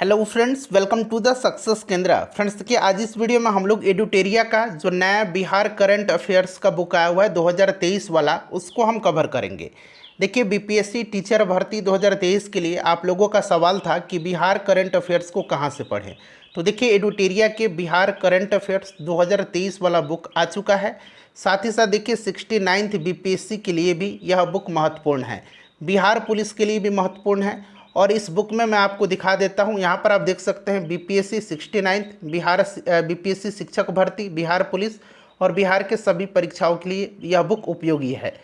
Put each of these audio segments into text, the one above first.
Hello friends, welcome to the success Kendra. Friends देखिए, आज इस वीडियो में हम लोग एडुटेरिया का जो नया बिहार करंट अफेयर्स का बुक आया हुआ है 2023 वाला, उसको हम कवर करेंगे। देखिए, बीपीएससी टीचर भर्ती 2023 के लिए आप लोगों का सवाल था कि बिहार करंट अफेयर्स को कहाँ से पढ़ें। तो देखिए, एडुटेरिया के बिहार करंट अफेयर्स 2023 वाला बुक आ चुका है। साथ ही साथ देखिए, 69th बीपीएससी के लिए भी यह बुक महत्वपूर्ण है, बिहार पुलिस के लिए भी महत्वपूर्ण है। और इस बुक में मैं आपको दिखा देता हूं, यहाँ पर आप देख सकते हैं बीपीएससी 69 बिहार बीपीएससी शिक्षक भर्ती, बिहार पुलिस और बिहार के सभी परीक्षाओं के लिए यह बुक उपयोगी है।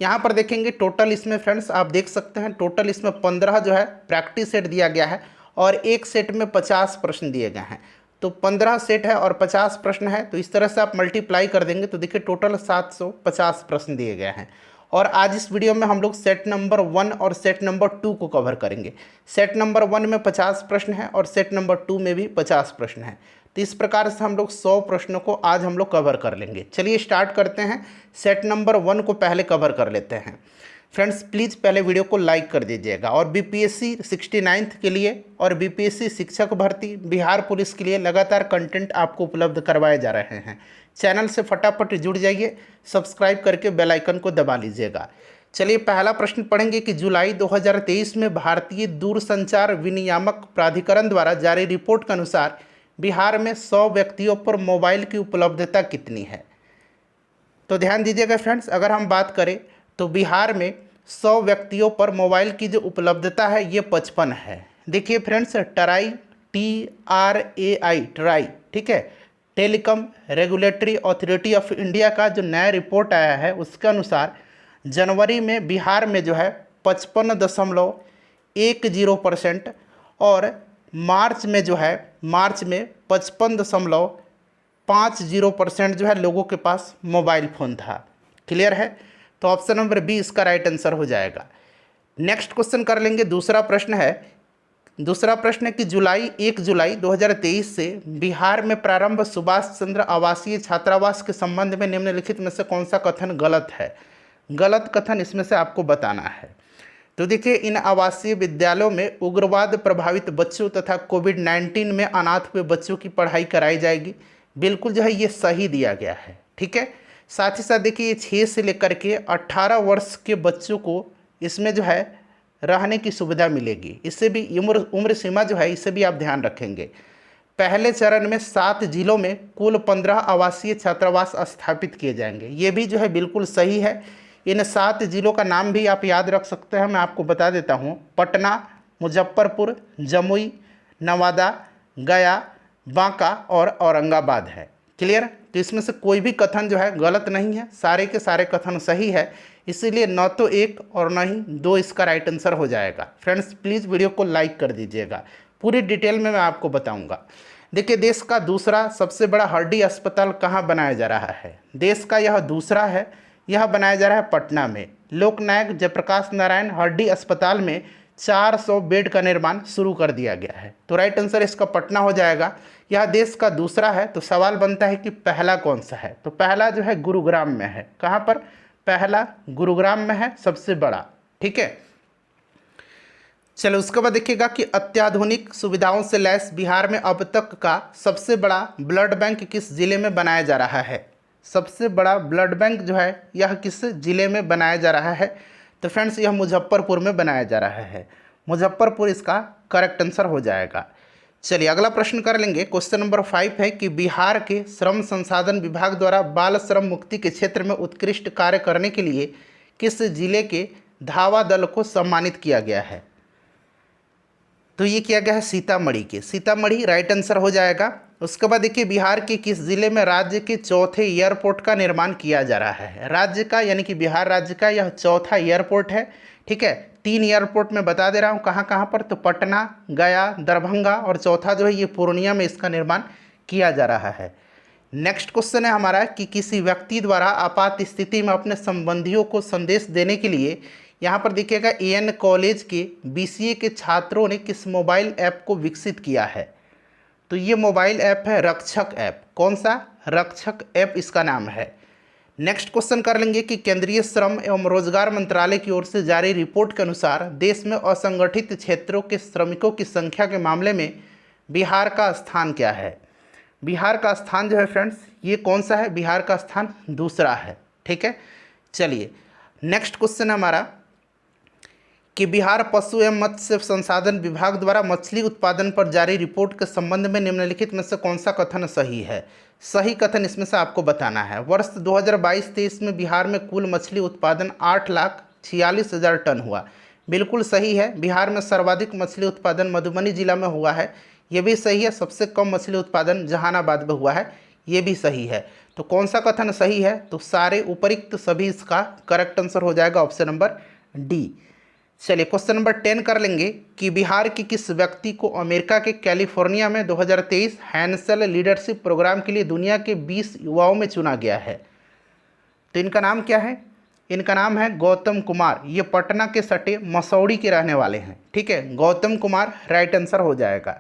यहाँ पर देखेंगे टोटल इसमें फ्रेंड्स आप देख सकते हैं, टोटल इसमें 15 जो है प्रैक्टिस सेट दिया गया है और एक सेट में 50 प्रश्न दिए गए हैं। तो 15 सेट है और 50 प्रश्न है, तो इस तरह से आप मल्टीप्लाई कर देंगे तो देखिए टोटल 750 प्रश्न दिए गए हैं। और आज इस वीडियो में हम लोग सेट नंबर 1 और सेट नंबर 2 को कवर करेंगे। सेट नंबर 1 में 50 प्रश्न हैं और सेट नंबर 2 में भी 50 प्रश्न हैं। तो इस प्रकार से हम लोग 100 प्रश्नों को आज हम लोग कवर कर लेंगे। चलिए स्टार्ट करते हैं। सेट नंबर 1 को पहले कवर कर लेते हैं। फ्रेंड्स प्लीज़ पहले वीडियो को लाइक कर दीजिएगा। और बीपीएससी 69th के लिए और बीपीएससी शिक्षक भर्ती, बिहार पुलिस के लिए लगातार कंटेंट आपको उपलब्ध करवाए जा रहे हैं। चैनल से फटाफट जुड़ जाइए, सब्सक्राइब करके बेल आइकन को दबा लीजिएगा। चलिए पहला प्रश्न पढ़ेंगे कि जुलाई 2023 में भारतीय दूरसंचार विनियामक प्राधिकरण द्वारा जारी रिपोर्ट के अनुसार बिहार में 100 व्यक्तियों पर मोबाइल की उपलब्धता कितनी है। तो ध्यान दीजिएगा फ्रेंड्स, अगर हम बात करें तो बिहार में 100 व्यक्तियों पर मोबाइल की जो उपलब्धता है ये 55 है। देखिए फ्रेंड्स, ट्राई TRAI ट्राई, ठीक है, telecom regulatory authority of India का जो नया रिपोर्ट आया है उसके अनुसार जनवरी में बिहार में जो है 55.10% और मार्च में जो है 55.50% जो है लोगों के पास मोबाइल फ़ोन था। क्लियर है? तो ऑप्शन नंबर बी इसका राइट आंसर हो जाएगा। नेक्स्ट क्वेश्चन कर लेंगे। दूसरा प्रश्न है कि 1 जुलाई 2023 से बिहार में प्रारंभ सुभाष चंद्र आवासीय छात्रावास के संबंध में निम्नलिखित में से कौन सा कथन गलत है। गलत कथन इसमें से आपको बताना है। तो देखिए, इन आवासीय विद्यालयों में उग्रवाद प्रभावित बच्चों तथा कोविड-19 में अनाथ हुए बच्चों की पढ़ाई कराई जाएगी। बिल्कुल जो है ये सही दिया गया है, ठीक है। साथ ही साथ देखिए, ये 6 से लेकर के 18 वर्ष के बच्चों को इसमें जो है रहने की सुविधा मिलेगी। इससे भी उम्र सीमा जो है इसे भी आप ध्यान रखेंगे। पहले चरण में 7 जिलों में कुल 15 आवासीय छात्रावास स्थापित किए जाएंगे। ये भी जो है बिल्कुल सही है। इन 7 जिलों का नाम भी आप याद रख सकते हैं, मैं आपको बता देता हूँ। पटना, मुजफ्फरपुर, जमुई, नवादा, गया, बांका और औरंगाबाद है। क्लियर? तो इसमें से कोई भी कथन जो है गलत नहीं है, सारे के सारे कथन सही है। इसीलिए न तो 1 और न ही 2 इसका राइट आंसर हो जाएगा। फ्रेंड्स प्लीज़ वीडियो को लाइक कर दीजिएगा, पूरी डिटेल में मैं आपको बताऊंगा। देखिए, देश का दूसरा सबसे बड़ा हड्डी अस्पताल कहाँ बनाया जा रहा है। देश का यह दूसरा है, यह बनाया जा रहा है पटना में। लोकनायक जयप्रकाश नारायण हड्डी अस्पताल में 400 बेड का निर्माण शुरू कर दिया गया है। तो राइट आंसर इसका पटना हो जाएगा। यह देश का दूसरा है। तो सवाल बनता है कि पहला कौन सा है। तो पहला जो है गुरुग्राम में है। कहाँ पर? पहला गुरुग्राम में है, सबसे बड़ा, ठीक है। चलो उसके बाद देखिएगा कि अत्याधुनिक सुविधाओं से लैस बिहार में अब तक का सबसे बड़ा ब्लड बैंक किस जिले में बनाया जा रहा है। सबसे बड़ा ब्लड बैंक जो है यह किस जिले में बनाया जा रहा है। तो फ्रेंड्स यह मुजफ्फरपुर में बनाया जा रहा है। मुजफ्फरपुर इसका करेक्ट आंसर हो जाएगा। चलिए अगला प्रश्न कर लेंगे। क्वेश्चन नंबर 5 है कि बिहार के श्रम संसाधन विभाग द्वारा बाल श्रम मुक्ति के क्षेत्र में उत्कृष्ट कार्य करने के लिए किस जिले के धावा दल को सम्मानित किया गया है। तो ये किया गया है सीतामढ़ी के। सीतामढ़ी राइट आंसर हो जाएगा। उसके बाद देखिए, बिहार के किस जिले में राज्य के चौथे एयरपोर्ट का निर्माण किया जा रहा है। राज्य का यानी कि बिहार राज्य का यह चौथा एयरपोर्ट है, ठीक है। 3 एयरपोर्ट में बता दे रहा हूँ कहाँ कहाँ पर। तो पटना, गया, दरभंगा और चौथा जो है ये पूर्णिया में इसका निर्माण किया जा रहा है। नेक्स्ट क्वेश्चन है हमारा कि किसी व्यक्ति द्वारा आपात स्थिति में अपने संबंधियों को संदेश देने के लिए, यहाँ पर देखिएगा AN कॉलेज के BCA के छात्रों ने किस मोबाइल ऐप को विकसित किया है। तो ये मोबाइल ऐप है रक्षक ऐप। कौन सा? रक्षक ऐप इसका नाम है। नेक्स्ट क्वेश्चन कर लेंगे कि केंद्रीय श्रम एवं रोजगार मंत्रालय की ओर से जारी रिपोर्ट के अनुसार देश में असंगठित क्षेत्रों के श्रमिकों की संख्या के मामले में बिहार का स्थान क्या है। बिहार का स्थान जो है फ्रेंड्स, ये कौन सा है, बिहार का स्थान दूसरा है। ठीक है, चलिए नेक्स्ट क्वेश्चन है हमारा कि बिहार पशु एवं मत्स्य संसाधन विभाग द्वारा मछली उत्पादन पर जारी रिपोर्ट के संबंध में निम्नलिखित में से कौन सा कथन सही है। सही कथन इसमें से आपको बताना है। वर्ष 2022-23 में बिहार में कुल मछली उत्पादन 8,46,000 टन हुआ। बिल्कुल सही है। बिहार में सर्वाधिक मछली उत्पादन मधुबनी जिला में हुआ है, ये भी सही है। सबसे कम मछली उत्पादन जहानाबाद में हुआ है, ये भी सही है। तो कौन सा कथन सही है, तो सारे उपरिक्त सभी इसका करेक्ट आंसर हो जाएगा ऑप्शन नंबर डी। चलिए क्वेश्चन नंबर 10 कर लेंगे कि बिहार के किस व्यक्ति को अमेरिका के कैलिफोर्निया में 2023 हैंसल लीडरशिप प्रोग्राम के लिए दुनिया के 20 युवाओं में चुना गया है। तो इनका नाम क्या है, इनका नाम है गौतम कुमार। ये पटना के सटे मसौड़ी के रहने वाले हैं। ठीक है, गौतम कुमार राइट आंसर हो जाएगा।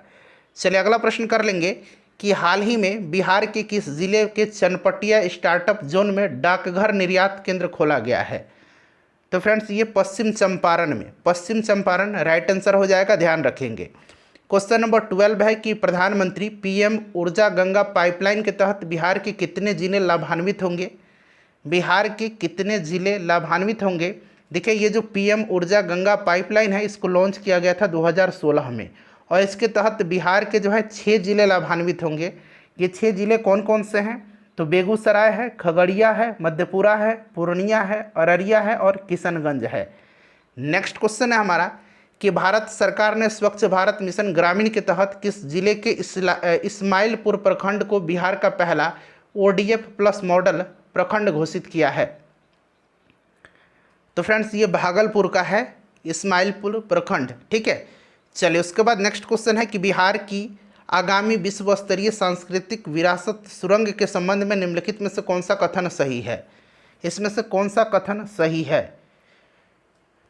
चलिए अगला प्रश्न कर लेंगे कि हाल ही में बिहार के किस जिले के चनपटिया स्टार्टअप जोन में डाकघर निर्यात केंद्र खोला गया है। तो फ्रेंड्स ये पश्चिम चंपारण में, पश्चिम चंपारण राइट आंसर हो जाएगा, ध्यान रखेंगे। क्वेश्चन नंबर 12 है कि प्रधानमंत्री पीएम ऊर्जा गंगा पाइपलाइन के तहत बिहार के कितने जिले लाभान्वित होंगे। बिहार के कितने जिले लाभान्वित होंगे। देखिए ये जो पीएम ऊर्जा गंगा पाइपलाइन है, इसको लॉन्च किया गया था 2016 में, और इसके तहत बिहार के जो है 6 जिले लाभान्वित होंगे। ये 6 जिले कौन कौन से हैं, तो बेगूसराय है, खगड़िया है, मधेपुरा है, पूर्णिया है, अररिया है और किशनगंज है। नेक्स्ट क्वेश्चन है हमारा कि भारत सरकार ने स्वच्छ भारत मिशन ग्रामीण के तहत किस जिले के इस्माइलपुर प्रखंड को बिहार का पहला ODF प्लस मॉडल प्रखंड घोषित किया है। तो फ्रेंड्स ये भागलपुर का है इस्माइलपुर प्रखंड। ठीक है, चलिए उसके बाद नेक्स्ट क्वेश्चन है कि बिहार की आगामी विश्व स्तरीय सांस्कृतिक विरासत सुरंग के संबंध में निम्नलिखित में से कौन सा कथन सही है। इसमें से कौन सा कथन सही है।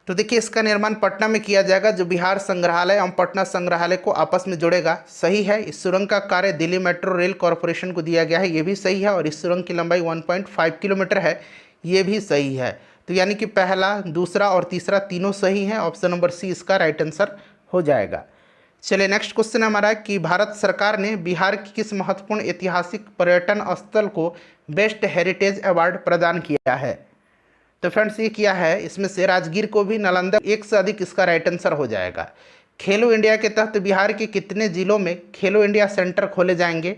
तो देखिए इसका निर्माण पटना में किया जाएगा, जो बिहार संग्रहालय एवं पटना संग्रहालय को आपस में जोड़ेगा। सही है। इस सुरंग का कार्य दिल्ली मेट्रो रेल कॉरपोरेशन को दिया गया है, ये भी सही है। और इस सुरंग की लंबाई 1.5 किलोमीटर है, ये भी सही है। तो यानी कि पहला, दूसरा और तीसरा तीनों सही हैं। ऑप्शन नंबर सी इसका राइट आंसर हो जाएगा। चलिए नेक्स्ट क्वेश्चन हमारा कि भारत सरकार ने बिहार की किस महत्वपूर्ण ऐतिहासिक पर्यटन स्थल को बेस्ट हेरिटेज अवार्ड प्रदान किया है। तो फ्रेंड्स ये किया है, इसमें से राजगीर को भी, नालंदा, एक से अधिक इसका राइट आंसर हो जाएगा। खेलो इंडिया के तहत बिहार के कितने जिलों में खेलो इंडिया सेंटर खोले जाएंगे।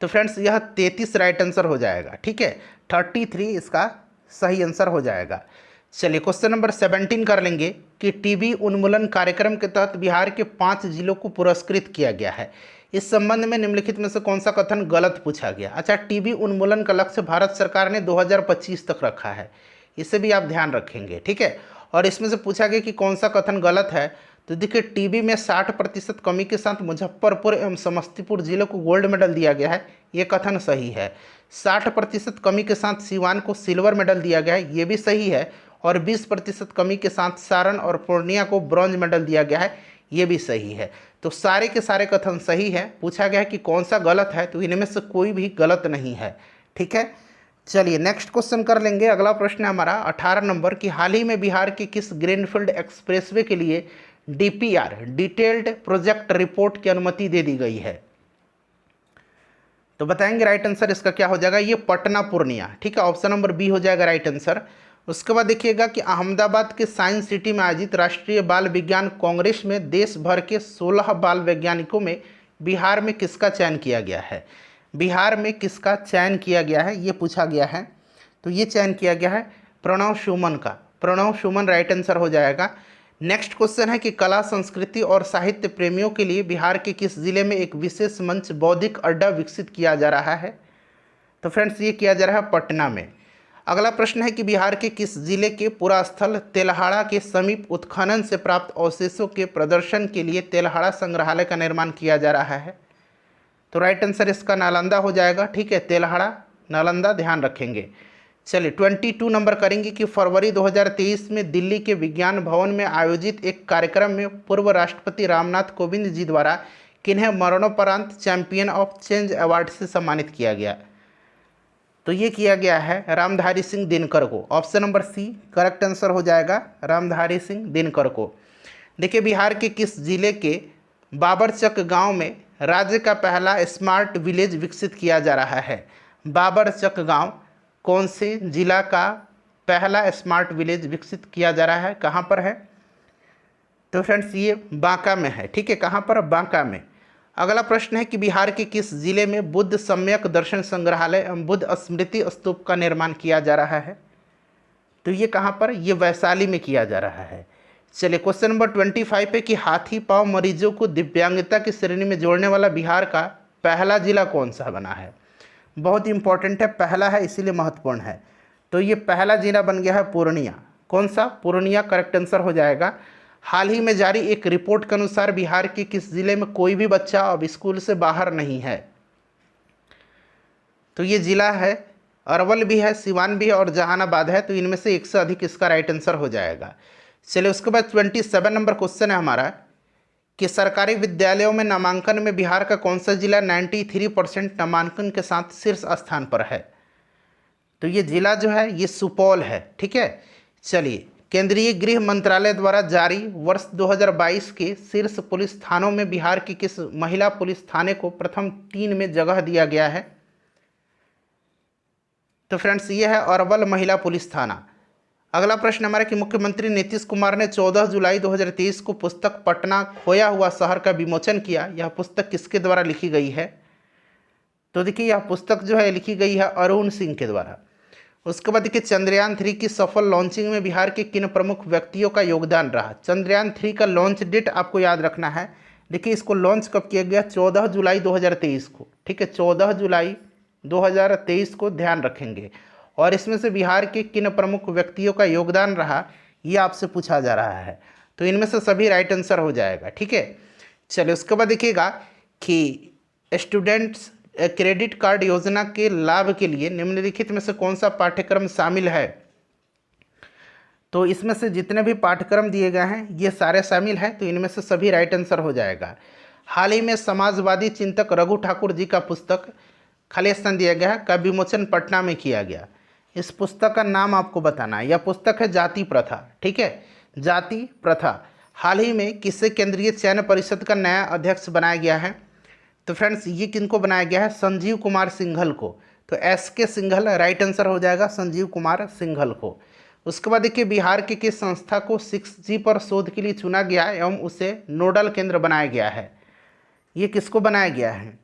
तो फ्रेंड्स यह 33 राइट आंसर हो जाएगा। ठीक है, 33 इसका सही आंसर हो जाएगा। चलिए क्वेश्चन नंबर 17 कर लेंगे कि टीबी उन्मूलन कार्यक्रम के तहत बिहार के 5 जिलों को पुरस्कृत किया गया है। इस संबंध में निम्नलिखित में से कौन सा कथन गलत पूछा गया। अच्छा, टीबी उन्मूलन का लक्ष्य भारत सरकार ने 2025 तक रखा है, इसे भी आप ध्यान रखेंगे। ठीक है, और इसमें से पूछा गया कि कौन सा कथन गलत है। तो देखिए टीबी में 60% कमी के साथ मुजफ्फरपुर एवं समस्तीपुर जिलों को गोल्ड मेडल दिया गया है, ये कथन सही है। 60% कमी के साथ सीवान को सिल्वर मेडल दिया गया है, ये भी सही है। और 20% कमी के साथ सारण और पूर्णिया को ब्रॉन्ज मेडल दिया गया है, ये भी सही है। तो सारे के सारे कथन सही है। पूछा गया है कि कौन सा गलत है, तो इनमें से कोई भी गलत नहीं है। ठीक है, चलिए नेक्स्ट क्वेश्चन कर लेंगे। अगला प्रश्न है हमारा 18 नंबर कि हाल ही में बिहार के किस ग्रीनफील्ड एक्सप्रेसवे के लिए DPR डिटेल्ड प्रोजेक्ट रिपोर्ट की अनुमति दे दी गई है। तो बताएंगे राइट आंसर इसका क्या हो जाएगा। ये पटना पूर्णिया। ठीक है, ऑप्शन नंबर बी हो जाएगा राइट आंसर। उसके बाद देखिएगा कि अहमदाबाद के साइंस सिटी में आयोजित राष्ट्रीय बाल विज्ञान कांग्रेस में देश भर के 16 बाल वैज्ञानिकों में बिहार में किसका चयन किया गया है। बिहार में किसका चयन किया गया है, ये पूछा गया है। तो ये चयन किया गया है प्रणव सुमन का। प्रणव सुमन राइट आंसर हो जाएगा। नेक्स्ट क्वेश्चन है कि कला संस्कृति और साहित्य प्रेमियों के लिए बिहार के किस जिले में एक विशेष मंच बौद्धिक अड्डा विकसित किया जा रहा है। तो फ्रेंड्स ये किया जा रहा है पटना में। अगला प्रश्न है कि बिहार के किस जिले के पुरास्थल तेल्हाड़ा के समीप उत्खनन से प्राप्त अवशेषों के प्रदर्शन के लिए तेल्हाड़ा संग्रहालय का निर्माण किया जा रहा है। तो राइट आंसर इसका नालंदा हो जाएगा। ठीक है, तेल्हाड़ा नालंदा, ध्यान रखेंगे। चलिए 22 नंबर करेंगे कि फरवरी 2023 में दिल्ली के विज्ञान भवन में आयोजित एक कार्यक्रम में पूर्व राष्ट्रपति रामनाथ कोविंद जी द्वारा किन्हें मरणोपरांत चैंपियन ऑफ चेंज अवार्ड से सम्मानित किया गया। तो ये किया गया है रामधारी सिंह दिनकर को। Option number c correct answer हो जाएगा, रामधारी सिंह दिनकर को। देखिए बिहार के किस जिले के बाबरचक गांव में राज्य का पहला स्मार्ट विलेज विकसित किया जा रहा है? बाबरचक गांव कौन से जिला का पहला स्मार्ट विलेज विकसित किया जा रहा है, कहाँ पर है? तो फ्रेंड्स ये बांका में है। ठीक है, कहाँ पर? बांका में। अगला प्रश्न है कि बिहार के किस जिले में बुद्ध सम्यक दर्शन संग्रहालय एवं बुद्ध स्मृति स्तूप का निर्माण किया जा रहा है? तो ये कहाँ पर? ये वैशाली में किया जा रहा है। चलिए क्वेश्चन नंबर 25 पे कि हाथी पांव मरीजों को दिव्यांगता की श्रेणी में जोड़ने वाला बिहार का पहला जिला कौन सा बना है? बहुत इंपॉर्टेंट है, पहला है इसीलिए महत्वपूर्ण है। तो ये पहला जिला बन गया है पूर्णिया। कौन सा? पूर्णिया करेक्ट आंसर हो जाएगा। हाल ही में जारी एक रिपोर्ट के अनुसार बिहार के किस जिले में कोई भी बच्चा अब स्कूल से बाहर नहीं है? तो ये जिला है, अरवल भी है, सिवान भी है और जहानाबाद है। तो इनमें से एक से अधिक इसका राइट आंसर हो जाएगा। चलिए उसके बाद 27 नंबर क्वेश्चन है हमारा कि सरकारी विद्यालयों में नामांकन में बिहार का कौन सा जिला 93% नामांकन के साथ शीर्ष स्थान पर है? तो ये जिला जो है ये सुपौल है। ठीक है, चलिए केंद्रीय गृह मंत्रालय द्वारा जारी वर्ष 2022 के शीर्ष पुलिस थानों में बिहार की किस महिला पुलिस थाने को प्रथम 3 में जगह दिया गया है? तो फ्रेंड्स ये है अरवल महिला पुलिस थाना। अगला प्रश्न हमारा कि मुख्यमंत्री नीतीश कुमार ने 14 जुलाई 2023 को पुस्तक पटना खोया हुआ शहर का विमोचन किया। यह पुस्तक किसके द्वारा लिखी गई है? तो देखिए यह पुस्तक जो है लिखी गई है अरुण सिंह के द्वारा। उसके बाद देखिए चंद्रयान 3 की सफल लॉन्चिंग में बिहार के किन प्रमुख व्यक्तियों का योगदान रहा? चंद्रयान 3 का लॉन्च डेट आपको याद रखना है। देखिए इसको लॉन्च कब किया गया? 14 जुलाई 2023 को। ठीक है, 14 जुलाई 2023 को ध्यान रखेंगे। और इसमें से बिहार के किन प्रमुख व्यक्तियों का योगदान रहा ये आपसे पूछा जा रहा है। तो इनमें से सभी राइट आंसर हो जाएगा। ठीक है, चलिए उसके बाद देखिएगा कि स्टूडेंट्स क्रेडिट कार्ड योजना के लाभ के लिए निम्नलिखित में से कौन सा पाठ्यक्रम शामिल है? तो इसमें से जितने भी पाठ्यक्रम दिए गए हैं ये सारे शामिल हैं। तो इनमें से सभी राइट आंसर हो जाएगा। हाल ही में समाजवादी चिंतक रघु ठाकुर जी का पुस्तक खाली स्थान दिया गया है का विमोचन पटना में किया गया। इस पुस्तक का नाम आपको बताना है। यह पुस्तक है जाति प्रथा। ठीक है, जाति प्रथा। हाल ही में किसे केंद्रीय चयन परिषद का नया अध्यक्ष बनाया गया है? तो फ्रेंड्स ये किनको बनाया गया है? संजीव कुमार सिंघल को। तो SK सिंघल राइट आंसर हो जाएगा, संजीव कुमार सिंघल को। उसके बाद देखिए बिहार के किस संस्था को 6G पर शोध के लिए चुना गया एवं उसे नोडल केंद्र बनाया गया है? ये किसको बनाया गया है?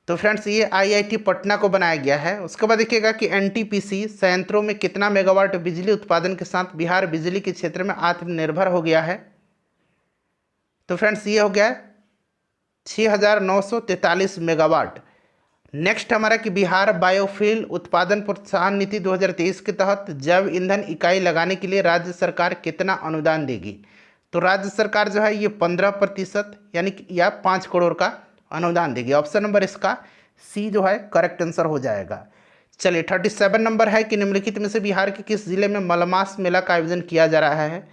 तो फ्रेंड्स ये IIT पटना को बनाया गया है। उसके बाद देखिएगा कि NTPC संयंत्रों में कितना मेगावाट बिजली उत्पादन के साथ बिहार बिजली के क्षेत्र में आत्मनिर्भर हो गया है? तो फ्रेंड्स ये हो गया 6943 मेगावाट। नेक्स्ट हमारा कि बिहार बायोफ्यूल उत्पादन प्रोत्साहन नीति 2023 के तहत जैव ईंधन इकाई लगाने के लिए राज्य सरकार कितना अनुदान देगी? तो राज्य सरकार जो है ये 15% यानी कि या 5 करोड़ का अनुदान देगी। ऑप्शन नंबर इसका सी जो है करेक्ट आंसर हो जाएगा। चलिए 37 नंबर है कि निम्नलिखित में से बिहार के किस जिले में मलमास मेला का आयोजन किया जा रहा है?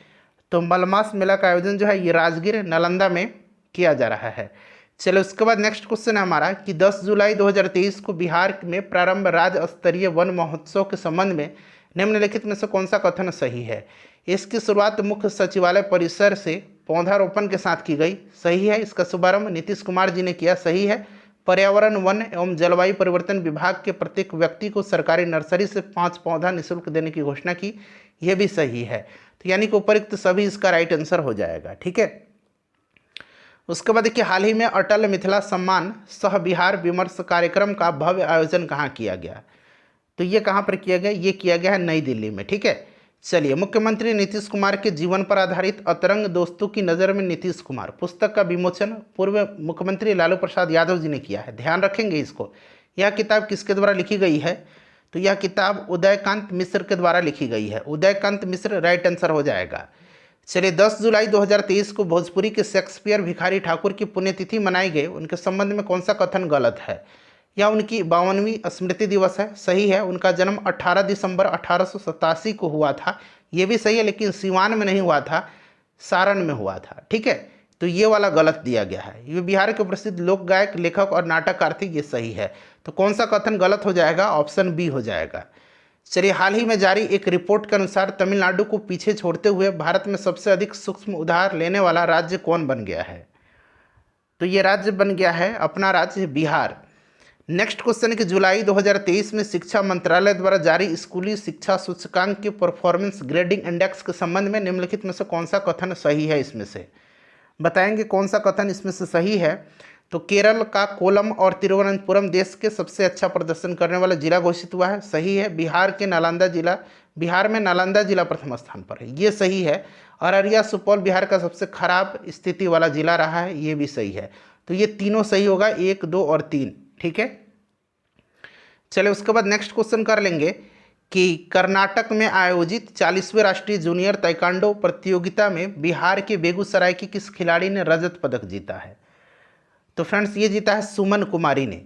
तो मलमास मेला का आयोजन जो है ये राजगीर नालंदा में किया जा रहा है। चलो उसके बाद नेक्स्ट क्वेश्चन है हमारा कि 10 जुलाई 2023 को बिहार में प्रारंभ राज्य स्तरीय वन महोत्सव के संबंध में निम्नलिखित में से कौन सा कथन सही है? इसकी शुरुआत मुख्य सचिवालय परिसर से पौधारोपण के साथ की गई, सही है। इसका शुभारंभ नीतीश कुमार जी ने किया, सही है। पर्यावरण वन एवं जलवायु परिवर्तन विभाग के प्रत्येक व्यक्ति को सरकारी नर्सरी से 5 पौधा निःशुल्क देने की घोषणा की, यह भी सही है। तो यानी कि उपरोक्त सभी इसका राइट आंसर हो जाएगा। ठीक है, उसके बाद देखिए हाल ही में अटल मिथिला सम्मान सह बिहार विमर्श कार्यक्रम का भव्य आयोजन कहाँ किया गया? तो ये कहाँ पर किया गया? ये किया गया है नई दिल्ली में। ठीक है, चलिए मुख्यमंत्री नीतीश कुमार के जीवन पर आधारित अतरंग दोस्तों की नज़र में नीतीश कुमार पुस्तक का विमोचन पूर्व मुख्यमंत्री लालू प्रसाद यादव जी ने किया है। ध्यान रखेंगे इसको। यह किताब किसके द्वारा लिखी गई है? तो यह किताब उदयकांत मिश्र के द्वारा लिखी गई है। उदयकांत मिश्र राइट आंसर हो जाएगा। चलिए 10 जुलाई 2023 को भोजपुरी के शेक्सपियर भिखारी ठाकुर की पुण्यतिथि मनाई गई, उनके संबंध में कौन सा कथन गलत है? या उनकी 52वीं स्मृति दिवस है, सही है। उनका जन्म 18 दिसंबर 1887 को हुआ था, ये भी सही है, लेकिन सिवान में नहीं हुआ था, सारण में हुआ था। ठीक है, तो ये वाला गलत दिया गया है। ये बिहार के प्रसिद्ध लोक गायक, लेखक और नाटककार थे, ये सही है। तो कौन सा कथन गलत हो जाएगा? ऑप्शन बी हो जाएगा। चलिए, हाल ही में जारी एक रिपोर्ट के अनुसार तमिलनाडु को पीछे छोड़ते हुए भारत में सबसे अधिक सूक्ष्म उधार लेने वाला राज्य कौन बन गया है? तो ये राज्य बन गया है अपना राज्य बिहार। नेक्स्ट क्वेश्चन है कि जुलाई 2023 में शिक्षा मंत्रालय द्वारा जारी स्कूली शिक्षा सूचकांक के परफॉर्मेंस ग्रेडिंग इंडेक्स के संबंध में निम्नलिखित में से कौन सा कथन सही है? इसमें से बताएंगे कौन सा कथन इसमें से सही है। तो केरल का कोलम और तिरुवनंतपुरम देश के सबसे अच्छा प्रदर्शन करने वाला जिला घोषित हुआ है, सही है। बिहार में नालंदा जिला प्रथम स्थान पर है, ये सही है। अररिया सुपौल बिहार का सबसे खराब स्थिति वाला जिला रहा है, ये भी सही है। तो ये तीनों सही होगा, 1, 2 और 3, ठीक है। चलिए, उसके बाद नेक्स्ट क्वेश्चन कर लेंगे कि कर्नाटक में आयोजित 40वें राष्ट्रीय जूनियर ताइक्वांडो प्रतियोगिता में बिहार के बेगूसराय की किस खिलाड़ी ने रजत पदक जीता है? तो फ्रेंड्स, ये जीता है सुमन कुमारी ने।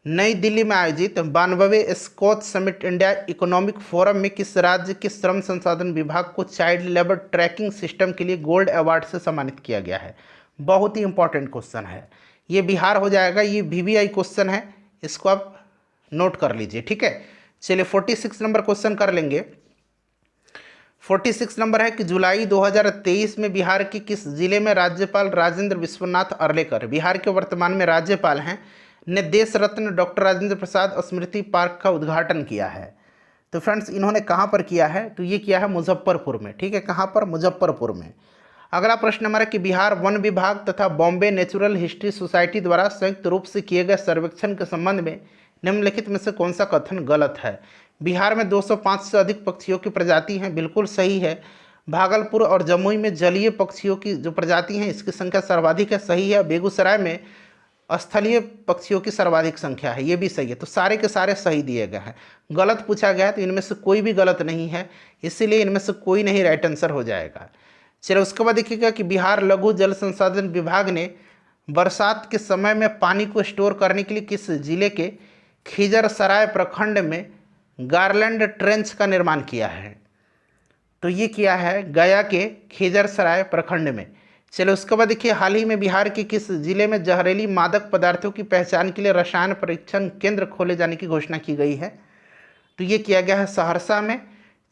नई दिल्ली में आयोजित 92वें Skoch summit India economic forum में किस राज्य के श्रम संसाधन विभाग को चाइल्ड लेबर ट्रैकिंग सिस्टम के लिए गोल्ड अवार्ड से सम्मानित किया गया है? बहुत ही इंपॉर्टेंट क्वेश्चन है, ये बिहार हो जाएगा। ये VVI क्वेश्चन है, इसको आप नोट कर लीजिए, ठीक है। चलिए, 46 नंबर क्वेश्चन कर लेंगे। 46 नंबर है कि जुलाई 2023 में बिहार के किस जिले में राज्यपाल राजेंद्र विश्वनाथ अर्लेकर, बिहार के वर्तमान में राज्यपाल हैं, ने देश रत्न डॉक्टर राजेंद्र प्रसाद स्मृति पार्क का उद्घाटन किया है? तो फ्रेंड्स, इन्होंने कहाँ पर किया है? तो ये किया है मुजफ्फरपुर में, ठीक है। कहाँ पर? मुजफ्फरपुर में। अगला प्रश्न हमारा कि बिहार वन विभाग तथा बॉम्बे नेचुरल हिस्ट्री सोसाइटी द्वारा संयुक्त रूप से किए गए सर्वेक्षण के संबंध में निम्नलिखित में से कौन सा कथन गलत है? बिहार में 205 से अधिक पक्षियों की प्रजाति हैं, बिल्कुल सही है। भागलपुर और जमुई में जलीय पक्षियों की जो प्रजाति हैं इसकी संख्या सर्वाधिक है, सही है। बेगूसराय में स्थलीय पक्षियों की सर्वाधिक संख्या है, ये भी सही है। तो सारे के सारे सही दिए गए हैं। गलत पूछा गया है तो इनमें से कोई भी गलत नहीं है, इसीलिए इनमें से कोई नहीं राइट आंसर हो जाएगा। चलिए, उसके बाद देखिएगा कि बिहार लघु जल संसाधन विभाग ने बरसात के समय में पानी को स्टोर करने के लिए किस जिले के खिजरसराय प्रखंड में गार्लैंड ट्रेंच का निर्माण किया है? तो ये किया है गया के खिजरसराय प्रखंड में। चलो, उसके बाद देखिए, हाल ही में बिहार के किस जिले में जहरीली मादक पदार्थों की पहचान के लिए रसायन परीक्षण केंद्र खोले जाने की घोषणा की गई है? तो ये किया गया है सहरसा में।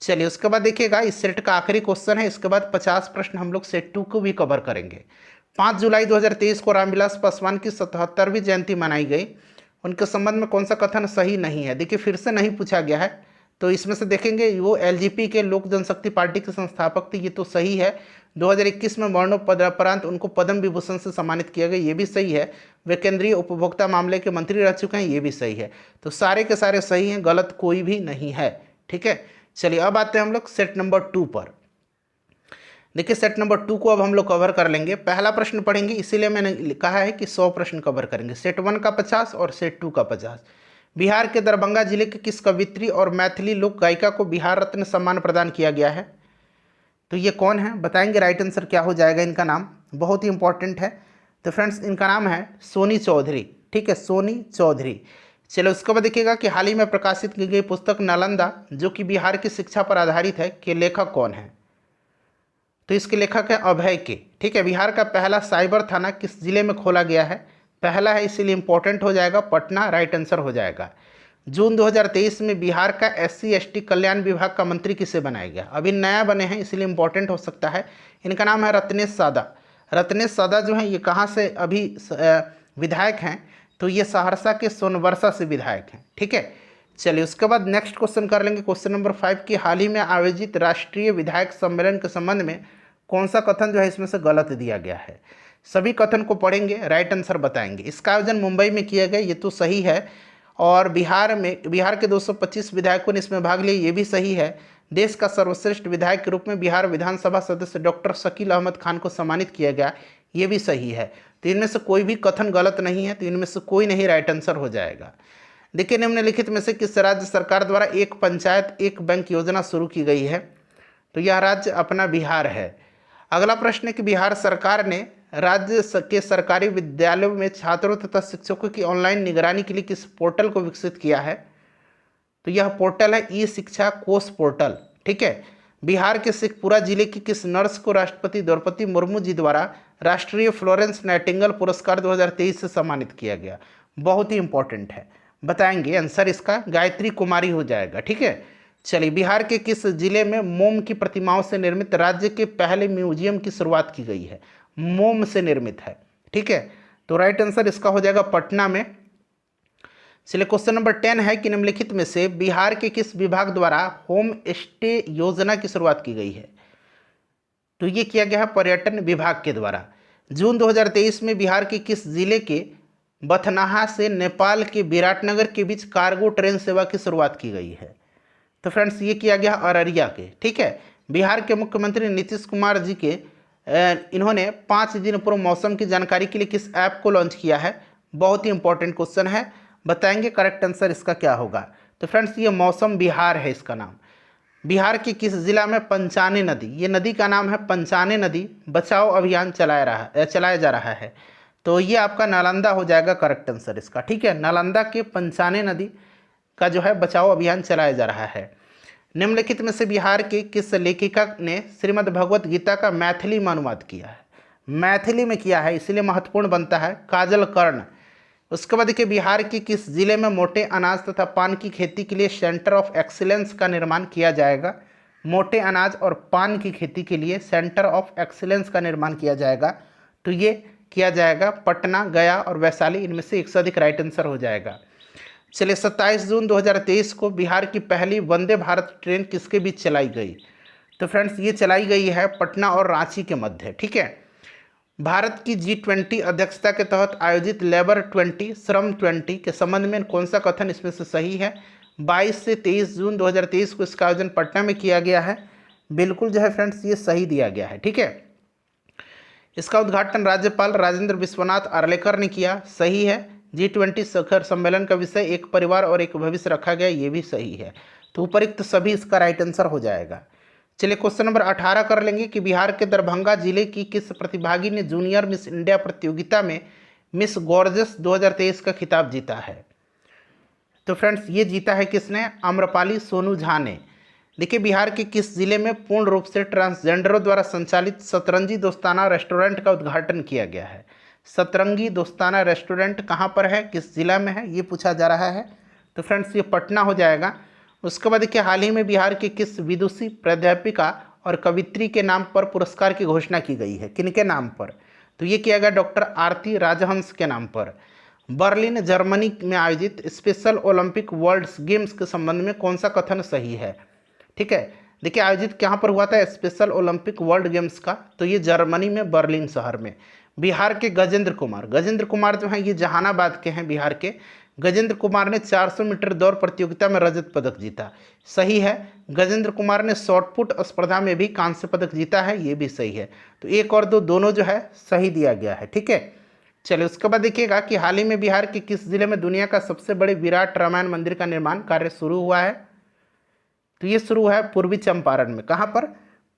चलिए, उसके बाद देखिएगा, इस सेट का आखिरी क्वेश्चन है, इसके बाद 50 प्रश्न हम लोग सेट 2 को भी कवर करेंगे। 5 जुलाई 2023 को रामविलास पासवान की 77वीं जयंती मनाई गई, उनके संबंध में कौन सा कथन सही नहीं है? देखिए, फिर से नहीं पूछा गया है, तो इसमें से देखेंगे वो LJP के लोक जनशक्ति पार्टी के संस्थापक थे, ये तो सही है। 2021 में मरणोपरांत उनको पद्म विभूषण से सम्मानित किया गया, ये भी सही है। वे केंद्रीय उपभोक्ता मामले के मंत्री रह चुके हैं, ये भी सही है। तो सारे के सारे सही हैं, गलत कोई भी नहीं है, ठीक है। चलिए, अब आते हैं हम लोग सेट नंबर 2 पर। देखिए, सेट नंबर 2 को अब हम लोग कवर कर लेंगे। पहला प्रश्न पढ़ेंगे, इसीलिए मैंने कहा है कि 100 प्रश्न कवर करेंगे। सेट 1 का 50 और सेट 2 का 50। बिहार के दरभंगा जिले के किस कवित्री और मैथिली लोक गायिका को बिहार रत्न सम्मान प्रदान किया गया है? तो ये कौन है बताएंगे? राइट आंसर क्या हो जाएगा? इनका नाम बहुत ही इंपॉर्टेंट है। तो फ्रेंड्स, इनका नाम है सोनी चौधरी, ठीक है, सोनी चौधरी। चलो, उसके बाद देखिएगा कि हाल ही में प्रकाशित की गई पुस्तक नालंदा, जो कि बिहार की शिक्षा पर आधारित है, के लेखक कौन है? तो इसके लेखक है अभय के, ठीक है। बिहार का पहला साइबर थाना किस जिले में खोला गया है? पहला है, इसीलिए इंपॉर्टेंट हो जाएगा, पटना राइट आंसर हो जाएगा। जून 2023 में बिहार का SC/ST कल्याण विभाग का मंत्री किसे बनाया गया? अभी नया बने हैं, इसलिए इंपॉर्टेंट हो सकता है। इनका नाम है रत्नेश सादा। रत्नेश सादा जो हैं ये कहाँ से अभी विधायक हैं? तो ये सहरसा के सोनबरसा से विधायक हैं, ठीक है। चलिए, उसके बाद नेक्स्ट क्वेश्चन कर लेंगे, क्वेश्चन नंबर 5 की हाल ही में आयोजित राष्ट्रीय विधायक सम्मेलन के संबंध में कौन सा कथन जो है इसमें से गलत दिया गया है? सभी कथन को पढ़ेंगे, राइट आंसर बताएंगे। इसका आयोजन मुंबई में किया गया, ये तो सही है। और बिहार के 225 विधायकों ने इसमें भाग लिया, ये भी सही है। देश का सर्वश्रेष्ठ विधायक के रूप में बिहार विधानसभा सदस्य डॉक्टर शकील अहमद खान को सम्मानित किया गया, ये भी सही है। तो इनमें से कोई भी कथन गलत नहीं है, तो इनमें से कोई नहीं राइट आंसर हो जाएगा। देखिए, निम्नलिखित में से किस राज्य सरकार द्वारा एक पंचायत एक बैंक योजना शुरू की गई है? तो यह राज्य अपना बिहार है। अगला प्रश्न है कि बिहार सरकार ने राज्य के सरकारी विद्यालयों में छात्रों तथा शिक्षकों की ऑनलाइन निगरानी के लिए किस पोर्टल को विकसित किया है? तो यह पोर्टल है ई शिक्षा कोष पोर्टल, ठीक है। बिहार के शेखपुरा जिले की किस नर्स को राष्ट्रपति द्रौपदी मुर्मू जी द्वारा राष्ट्रीय फ्लोरेंस नाइटिंगेल पुरस्कार 2023 से सम्मानित किया गया? बहुत ही इंपॉर्टेंट है, बताएंगे आंसर इसका गायत्री कुमारी हो जाएगा। ठीक है, चलिए, बिहार के किस जिले में मोम की प्रतिमाओं से निर्मित राज्य के पहले म्यूजियम की शुरुआत की गई है? मोम से निर्मित है। ठीक है, तो राइट आंसर इसका हो जाएगा पटना में। चलिए, क्वेश्चन नंबर 10 है कि निम्नलिखित में से बिहार के किस विभाग द्वारा होम स्टे योजना की शुरुआत की गई है? तो ये किया गया है पर्यटन विभाग के द्वारा। जून 2023 में बिहार के किस जिले के बथनाहा से नेपाल के विराटनगर के बीच कार्गो ट्रेन सेवा की शुरुआत की गई है? तो फ्रेंड्स, ये किया गया अररिया के। ठीक है, बिहार के मुख्यमंत्री नीतीश कुमार जी के इन्होंने 5 दिन पूर्व मौसम की जानकारी के लिए किस ऐप को लॉन्च किया है? बहुत ही इंपॉर्टेंट क्वेश्चन है, बताएंगे करेक्ट आंसर इसका क्या होगा। तो फ्रेंड्स, ये मौसम बिहार है इसका नाम। बिहार के किस जिला में पंचाने नदी, ये नदी का नाम है पंचाने नदी, बचाओ अभियान चलाया जा रहा है? तो ये आपका नालंदा हो जाएगा करेक्ट आंसर इसका। ठीक है, नालंदा के पंचाने नदी का जो है बचाओ अभियान चलाया जा रहा है। निम्नलिखित में से बिहार के किस लेखिका ने श्रीमद् भगवत गीता का मैथिली में अनुवाद किया है? मैथिली में किया है, इसलिए महत्वपूर्ण बनता है, काजल कर्ण। उसके बाद देखिए, बिहार के किस जिले में मोटे अनाज तथा पान की खेती के लिए सेंटर ऑफ एक्सीलेंस का निर्माण किया जाएगा? मोटे अनाज और पान की खेती के लिए सेंटर ऑफ एक्सीलेंस का निर्माण किया जाएगा। तो ये किया जाएगा पटना, गया और वैशाली, इनमें से एक से अधिक राइट आंसर हो जाएगा। चलिए, 27 जून 2023 को बिहार की पहली वंदे भारत ट्रेन किसके बीच चलाई गई? तो फ्रेंड्स, ये चलाई गई है पटना और रांची के मध्य। ठीक है, भारत की G20 अध्यक्षता के तहत आयोजित लेबर 20 श्रम 20 के संबंध में कौन सा कथन इसमें से सही है? 22 से 23 जून 2023 को इसका आयोजन पटना में किया गया है। बिल्कुल जो है फ्रेंड्स, ये सही दिया गया है। ठीक है, इसका उद्घाटन राज्यपाल राजेंद्र विश्वनाथ आर्लेकर ने किया। सही है। G20 शिखर सम्मेलन का विषय एक परिवार और एक भविष्य रखा गया, ये भी सही है। तो उपरोक्त सभी इसका राइट आंसर हो जाएगा। चलिए, क्वेश्चन नंबर 18 कर लेंगे कि बिहार के दरभंगा जिले की किस प्रतिभागी ने जूनियर मिस इंडिया प्रतियोगिता में मिस गॉर्जस 2023 का खिताब जीता है? तो फ्रेंड्स, ये जीता है किसने? आम्रपाली सोनू झा ने। देखिए, बिहार के किस जिले में पूर्ण रूप से ट्रांसजेंडरों द्वारा संचालित सतरंगी दोस्ताना रेस्टोरेंट का उद्घाटन किया गया है? सतरंगी दोस्ताना रेस्टोरेंट कहाँ पर है, किस जिला में है, ये पूछा जा रहा है। तो फ्रेंड्स, ये पटना हो जाएगा। उसके बाद देखिए, हाल ही में बिहार के किस विदुषी प्राध्यापिका और कवित्री के नाम पर पुरस्कार की घोषणा की गई है? किनके नाम पर? तो ये किया गया डॉक्टर आरती राजहंस के नाम पर। बर्लिन जर्मनी में आयोजित स्पेशल ओलंपिक वर्ल्ड गेम्स के संबंध में कौन सा कथन सही है? ठीक है, देखिए, आयोजित कहाँ पर हुआ था स्पेशल ओलंपिक वर्ल्ड गेम्स का? तो ये जर्मनी में बर्लिन शहर में। बिहार के गजेंद्र कुमार जो हैं ये जहानाबाद के हैं। बिहार के गजेंद्र कुमार ने 400 मीटर दौड़ प्रतियोगिता में रजत पदक जीता। सही है। गजेंद्र कुमार ने शॉर्टपुट स्पर्धा में भी कांस्य पदक जीता है, ये भी सही है। तो 1 और 2 दोनों जो है सही दिया गया है। ठीक है, चलिए, उसके बाद देखिएगा कि हाल ही में बिहार के किस जिले में दुनिया का सबसे बड़े विराट रामायण मंदिर का निर्माण कार्य शुरू हुआ है? तो ये शुरू है पूर्वी चंपारण में। कहाँ पर?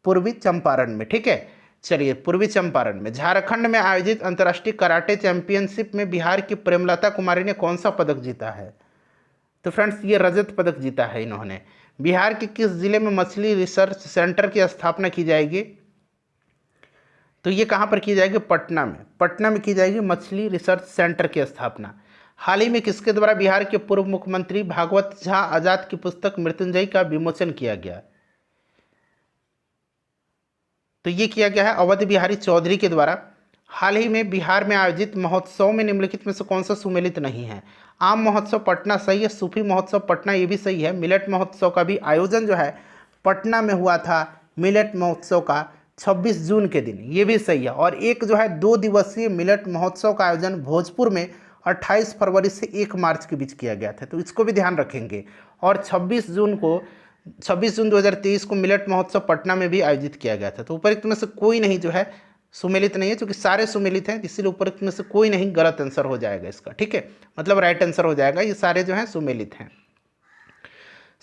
पूर्वी चंपारण में। ठीक है, चलिए, पूर्वी चंपारण में। झारखंड में आयोजित अंतर्राष्ट्रीय कराटे चैंपियनशिप में बिहार की प्रेमलता कुमारी ने कौन सा पदक जीता है? तो फ्रेंड्स, ये रजत पदक जीता है इन्होंने। बिहार के किस जिले में मछली रिसर्च सेंटर की स्थापना की जाएगी? तो ये कहाँ पर की जाएगी? पटना में। पटना में की जाएगी मछली रिसर्च सेंटर की स्थापना। हाल ही में किसके द्वारा बिहार के पूर्व मुख्यमंत्री भागवत झा आजाद की पुस्तक मृत्युंजय का विमोचन किया गया? तो ये किया गया है अवध बिहारी चौधरी के द्वारा। हाल ही में बिहार में आयोजित महोत्सव में निम्नलिखित में से कौन सा सुमेलित नहीं है? आम महोत्सव पटना सही है, सूफी महोत्सव पटना ये भी सही है। मिलेट महोत्सव का भी आयोजन जो है पटना में हुआ था, मिलेट महोत्सव का 26 जून के दिन, ये भी सही है। और एक जो है 2 दिवसीय मिलेट महोत्सव का आयोजन भोजपुर में 28 फरवरी से 1 मार्च के बीच किया गया था, तो इसको भी ध्यान रखेंगे। और 26 जून 2023 को मिलेट महोत्सव पटना में भी आयोजित किया गया था। तो उपरोक्त में से कोई नहीं जो है सुमेलित नहीं है, क्योंकि सारे सुमेलित हैं, इसीलिए उपरोक्त में से कोई नहीं गलत आंसर हो जाएगा इसका। ठीक है, मतलब राइट आंसर हो जाएगा, ये सारे जो हैं सुमेलित हैं।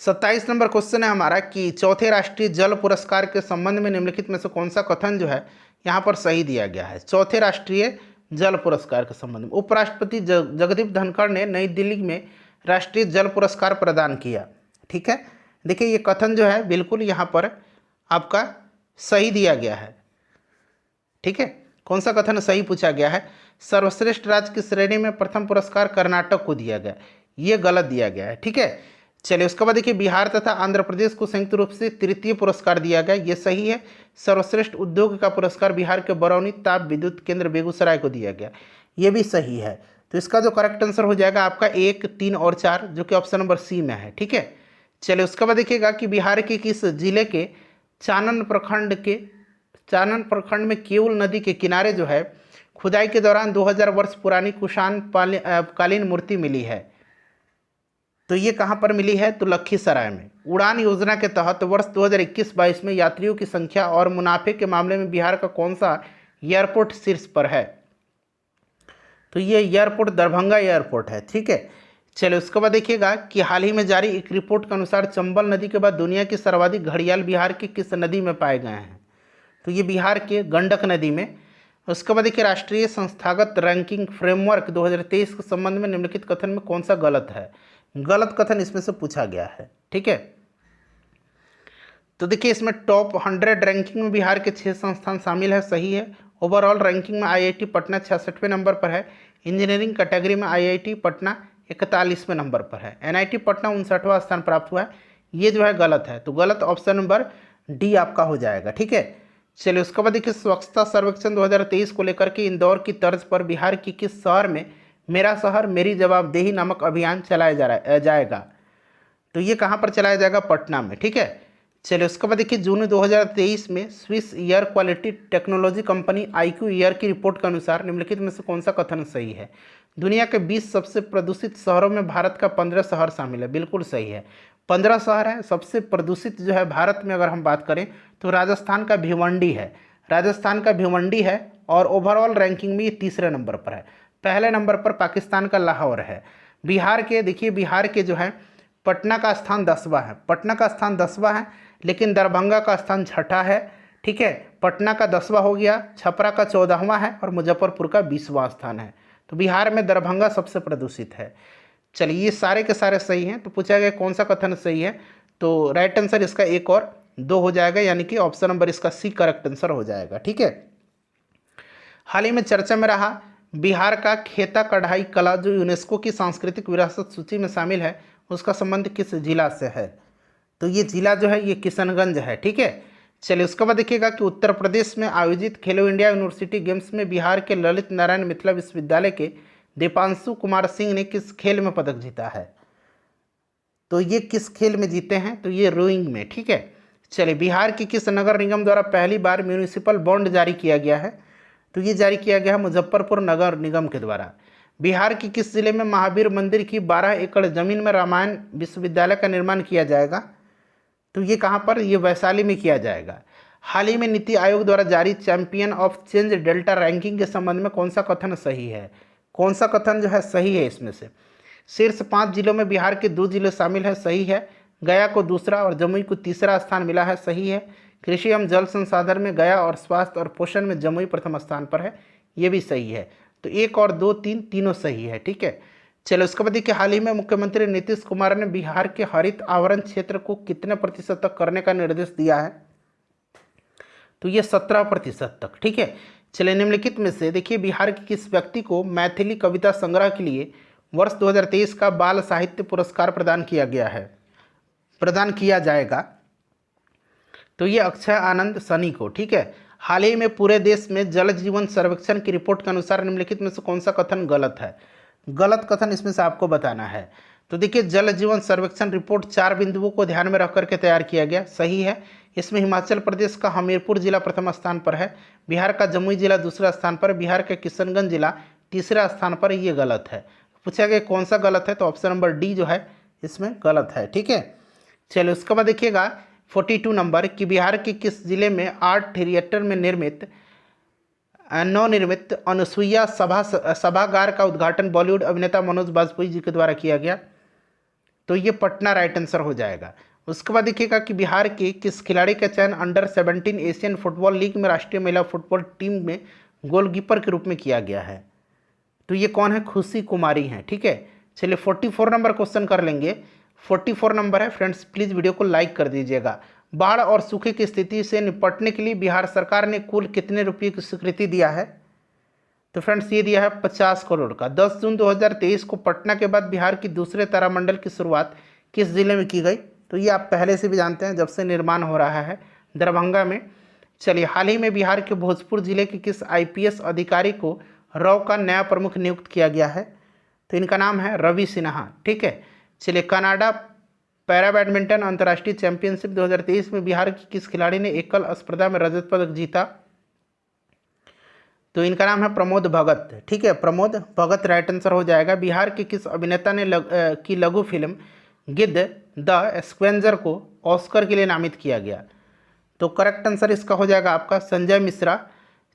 27 नंबर क्वेश्चन है हमारा कि चौथे राष्ट्रीय जल पुरस्कार के संबंध में निम्नलिखित में से कौन सा कथन जो है यहाँ पर सही दिया गया है? चौथे राष्ट्रीय जल पुरस्कार के संबंध में उपराष्ट्रपति जगदीप धनखड़ ने नई दिल्ली में राष्ट्रीय जल पुरस्कार प्रदान किया। ठीक है, देखिए, ये कथन जो है बिल्कुल यहाँ पर आपका सही दिया गया है। ठीक है, कौन सा कथन सही पूछा गया है? सर्वश्रेष्ठ राज्य की श्रेणी में प्रथम पुरस्कार कर्नाटक को दिया गया, ये गलत दिया गया है। ठीक है, चलिए उसके बाद देखिए बिहार तथा आंध्र प्रदेश को संयुक्त रूप से तृतीय पुरस्कार दिया गया, ये सही है। सर्वश्रेष्ठ उद्योग का पुरस्कार बिहार के बरौनी ताप विद्युत केंद्र बेगूसराय को दिया गया, ये भी सही है। तो इसका जो करेक्ट आंसर हो जाएगा आपका 1, 3 और 4, जो कि ऑप्शन नंबर सी में है। ठीक है, चलिए उसके बाद देखिएगा कि बिहार के किस जिले के चानन प्रखंड में केवल नदी के किनारे जो है खुदाई के दौरान 2000 वर्ष पुरानी कुषाण कालीन मूर्ति मिली है। तो ये कहाँ पर मिली है? तो लखीसराय में। उड़ान योजना के तहत वर्ष 2021-22 में यात्रियों की संख्या और मुनाफे के मामले में बिहार का कौन सा एयरपोर्ट शीर्ष पर है? तो ये एयरपोर्ट दरभंगा एयरपोर्ट है। ठीक है, चलिए उसके बाद देखिएगा कि हाल ही में जारी एक रिपोर्ट के अनुसार चंबल नदी के बाद दुनिया की सर्वाधिक घड़ियाल बिहार की किस नदी में पाए गए हैं? तो ये बिहार के गंडक नदी में। उसके बाद देखिए राष्ट्रीय संस्थागत रैंकिंग फ्रेमवर्क 2023 के संबंध में निम्नलिखित कथन में कौन सा गलत है? गलत कथन इसमें से पूछा गया है। ठीक है, तो देखिए इसमें टॉप 100 रैंकिंग में बिहार के 6 संस्थान शामिल है, सही है। ओवरऑल रैंकिंग में आईआईटी पटना 66वें नंबर पर है। इंजीनियरिंग कैटेगरी में आईआईटी पटना 41वें नंबर पर है। एनआईटी पटना 59वां स्थान प्राप्त हुआ है, ये जो है गलत है। तो गलत ऑप्शन नंबर डी आपका हो जाएगा। ठीक है, चलिए उसके बाद देखिए स्वच्छता सर्वेक्षण 2023 को लेकर के इंदौर की तर्ज पर बिहार की किस शहर में मेरा शहर मेरी जवाबदेही नामक अभियान चलाया जाएगा? तो ये कहाँ पर चलाया जाएगा? पटना में। ठीक है, चलिए उसके बाद देखिए जून 2023 में Swiss air quality technology company IQ air की रिपोर्ट के अनुसार निम्नलिखित में से कौन सा कथन सही है? दुनिया के 20 सबसे प्रदूषित शहरों में भारत का 15 शहर शामिल है, बिल्कुल सही है। 15 शहर है। सबसे प्रदूषित जो है भारत में अगर हम बात करें तो राजस्थान का भिवंडी है, और ओवरऑल रैंकिंग में ये तीसरे नंबर पर है। पहले नंबर पर पाकिस्तान का लाहौर है। बिहार के जो है पटना का स्थान 10वां है, लेकिन दरभंगा का स्थान 6ठा है। ठीक है, पटना का 10वां हो गया, छपरा का 14वां है और मुजफ्फरपुर का 20वां स्थान है। तो बिहार में दरभंगा सबसे प्रदूषित है। चलिए ये सारे के सारे सही हैं। तो पूछा गया कौन सा कथन सही है? तो राइट आंसर इसका 1 और 2 हो जाएगा, यानी कि ऑप्शन नंबर इसका सी करेक्ट आंसर हो जाएगा। ठीक है, हाल ही में चर्चा में रहा बिहार का खेता कढ़ाई कला जो यूनेस्को की सांस्कृतिक विरासत सूची में शामिल है, उसका संबंध किस जिला से है? तो ये जिला जो है ये किशनगंज है। ठीक है, चलिए उसके बाद देखिएगा कि उत्तर प्रदेश में आयोजित खेलो इंडिया यूनिवर्सिटी गेम्स में बिहार के ललित नारायण मिथिला विश्वविद्यालय के दीपांशु कुमार सिंह ने किस खेल में पदक जीता है? तो ये किस खेल में जीते हैं? तो ये रोइंग में। ठीक है, चलिए बिहार की किस नगर निगम द्वारा पहली बार म्यूनिसिपल बॉन्ड जारी किया गया है? तो ये जारी किया गया है मुजफ्फरपुर नगर निगम के द्वारा। बिहार की किस जिले में महावीर मंदिर की 12 एकड़ जमीन में रामायण विश्वविद्यालय का निर्माण किया जाएगा? तो ये कहाँ पर? ये वैशाली में किया जाएगा। हाल ही में नीति आयोग द्वारा जारी champion of change delta ranking के संबंध में कौन सा कथन सही है? कौन सा कथन जो है सही है इसमें से? शीर्ष 5 जिलों में बिहार के 2 जिले शामिल है, सही है। गया को दूसरा और जमुई को तीसरा स्थान मिला है, सही है। कृषि एवं जल संसाधन में गया और स्वास्थ्य और पोषण में जमुई प्रथम स्थान पर है, ये भी सही है। तो 1 और 2, 3 तीनों सही है। ठीक है, चलो उसके बाद देखिए हाल ही में मुख्यमंत्री नीतीश कुमार ने बिहार के हरित आवरण क्षेत्र को कितने प्रतिशत तक करने का निर्देश दिया है? तो ये 17% तक। ठीक है, चलिए निम्नलिखित में से देखिए बिहार के किस व्यक्ति को मैथिली कविता संग्रह के लिए वर्ष 2023 का बाल साहित्य पुरस्कार प्रदान किया जाएगा? तो ये अक्षय आनंद सनी को। ठीक है, हाल ही में पूरे देश में जल जीवन सर्वेक्षण की रिपोर्ट के अनुसार निम्नलिखित में से कौन सा कथन गलत है? गलत कथन इसमें से आपको बताना है। तो देखिए जल जीवन सर्वेक्षण रिपोर्ट 4 बिंदुओं को ध्यान में रख करके तैयार किया गया, सही है। इसमें हिमाचल प्रदेश का हमीरपुर जिला प्रथम स्थान पर है, बिहार का जमुई जिला दूसरा स्थान पर, बिहार का किशनगंज जिला तीसरा स्थान पर, ये गलत है। पूछा गया कौन सा गलत है? तो ऑप्शन नंबर डी जो है इसमें गलत है। ठीक है, चलिए उसके बाद देखिएगा 42 नंबर कि बिहार के किस जिले में आर्ट थिएटर में नवनिर्मित अनुसुईया सभागार का उद्घाटन बॉलीवुड अभिनेता मनोज बाजपेयी जी के द्वारा किया गया? तो ये पटना राइट आंसर हो जाएगा। उसके बाद देखिएगा कि बिहार के किस खिलाड़ी का चयन अंडर 17 एशियन फुटबॉल लीग में राष्ट्रीय महिला फुटबॉल टीम में गोलकीपर के रूप में किया गया है? तो ये कौन है? खुशी कुमारी हैं। ठीक है, चलिए 44 नंबर क्वेश्चन कर लेंगे। 44 नंबर है फ्रेंड्स, प्लीज़ वीडियो को लाइक कर दीजिएगा। बाढ़ और सूखे की स्थिति से निपटने के लिए बिहार सरकार ने कुल कितने रुपये की स्वीकृति दिया है? तो फ्रेंड्स ये दिया है 50 करोड़ का। 10 जून 2023 को पटना के बाद बिहार की दूसरे तारामंडल की शुरुआत किस जिले में की गई? तो ये आप पहले से भी जानते हैं, जब से निर्माण हो रहा है दरभंगा में। चलिए, हाल ही में बिहार के भोजपुर जिले के किस आईपीएस अधिकारी को रॉ का नया प्रमुख नियुक्त किया गया है? तो इनका नाम है रवि सिन्हा। ठीक है। चलिए, कनाडा पैरा बैडमिंटन अंतर्राष्ट्रीय चैंपियनशिप 2023 में बिहार की किस खिलाड़ी ने एकल स्पर्धा में रजत पदक जीता? तो इनका नाम है प्रमोद भगत। ठीक है, प्रमोद भगत राइट आंसर हो जाएगा। बिहार के किस अभिनेता ने की लघु फिल्म गिद्ध द स्क्वेंजर को ऑस्कर के लिए नामित किया गया? तो करेक्ट आंसर इसका हो जाएगा आपका संजय मिश्रा।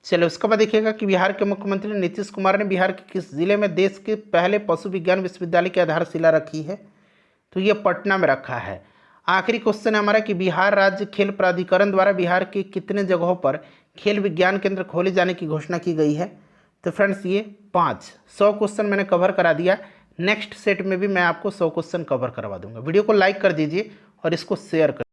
चलो, उसके बाद देखिएगा कि बिहार के मुख्यमंत्री नीतीश कुमार ने बिहार के किस जिले में देश के पहले पशु विज्ञान विश्वविद्यालय की आधारशिला रखी है? तो ये पटना में रखा है। आखिरी क्वेश्चन है हमारा कि बिहार राज्य खेल प्राधिकरण द्वारा बिहार के कितने जगहों पर खेल विज्ञान केंद्र खोले जाने की घोषणा की गई है? तो फ्रेंड्स ये 5। 100 क्वेश्चन मैंने कवर करा दिया। नेक्स्ट सेट में भी मैं आपको 100 क्वेश्चन कवर करवा दूंगा। वीडियो को लाइक कर दीजिए और इसको शेयर कर